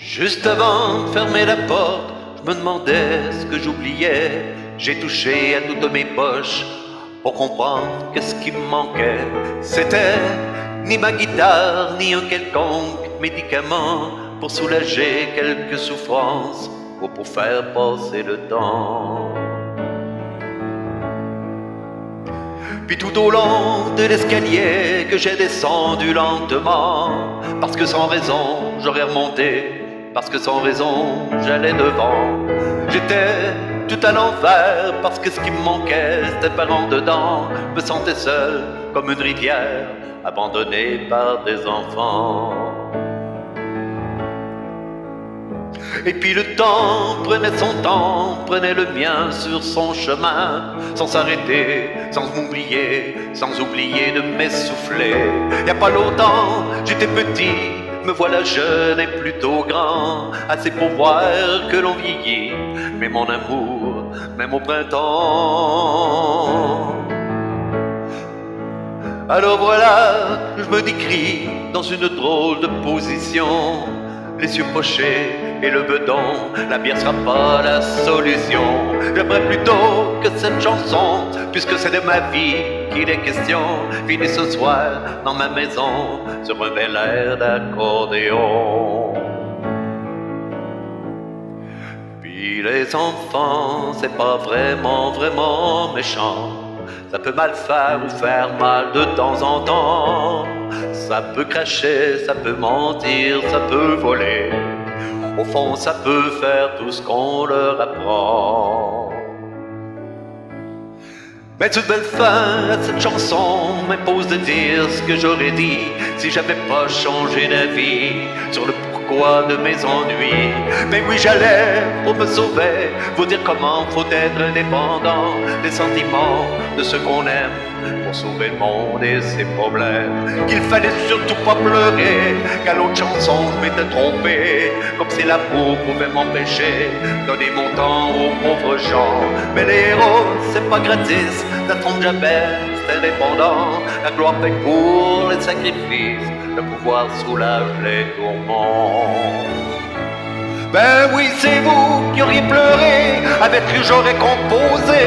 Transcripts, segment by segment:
Juste avant de fermer la porte, je me demandais ce que j'oubliais. J'ai touché à toutes mes poches pour comprendre que ce qui me manquait, c'était ni ma guitare, ni un quelconque médicament pour soulager quelques souffrances ou pour faire passer le temps. Puis tout au long de l'escalier que j'ai descendu lentement, parce que sans raison j'aurais remonté, parce que sans raison j'allais devant. J'étais tout à l'envers, parce que ce qui me manquait c'était par en dedans. Je me sentais seul comme une rivière, abandonné par des enfants. Et puis le temps prenait son temps, prenait le mien sur son chemin, sans s'arrêter, sans m'oublier, sans oublier de m'essouffler. Y a pas longtemps, j'étais petit, me voilà jeune et plutôt grand, assez pour voir que l'on vieillit, mais mon amour, même au printemps. Alors voilà, je me décris dans une drôle de position, les yeux pochés et le bedon, la bière sera pas la solution. J'aimerais plutôt que cette chanson, puisque c'est de ma vie qu'il est question, finisse ce soir dans ma maison sur un bel air d'accordéon. Puis les enfants, c'est pas vraiment méchant. Ça peut mal faire ou faire mal de temps en temps. Ça peut cracher, ça peut mentir, ça peut voler. Au fond, ça peut faire tout ce qu'on leur apprend. Mais toute belle fin à cette chanson m'impose de dire ce que j'aurais dit si j'avais pas changé d'avis sur le pourquoi de mes ennuis. Mais oui, j'allais pour me sauver, vous dire comment faut être indépendant des sentiments de ceux qu'on aime pour sauver le monde et ses problèmes. Qu'il fallait surtout pas pleurer, qu'à l'autre chanson je m'étais trompé, comme si l'amour pouvait m'empêcher de donner mon temps aux pauvres gens. Mais les héros, c'est pas gratis, ça tombe jamais, c'est indépendant. La gloire paye pour les sacrifices, le pouvoir soulage les tourments. Ben oui, c'est vous qui auriez pleuré avec que j'aurais composé.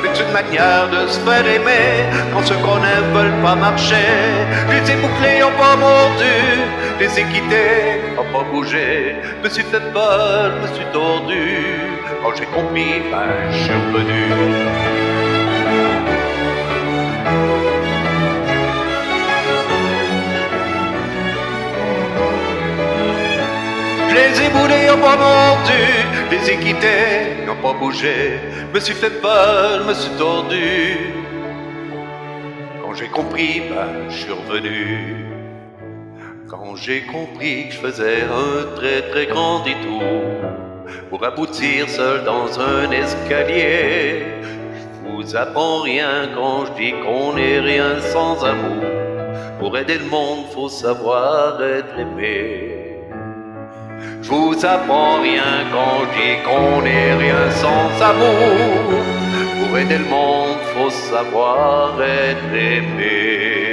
Mais c'est une manière de se faire aimer quand ceux qu'on aime veulent pas marcher. Les ébouclés ont pas mordu, les équités ont pas bougé. Me suis fait peur, me suis tordu. Quand j'ai compris, ben je suis revenu. Les éboulés n'ont pas mordu, les équités n'ont pas bougé. Me suis fait peur, me suis tordu. Quand j'ai compris, ben je suis revenu. Quand j'ai compris que je faisais un très grand détour pour aboutir seul dans un escalier. Je vous apprends rien quand je dis qu'on n'est rien sans amour. Pour aider le monde, faut savoir être aimé. Je vous apprends rien quand je dis qu'on n'est rien sans amour. Pour aider le monde, faut savoir être aimé.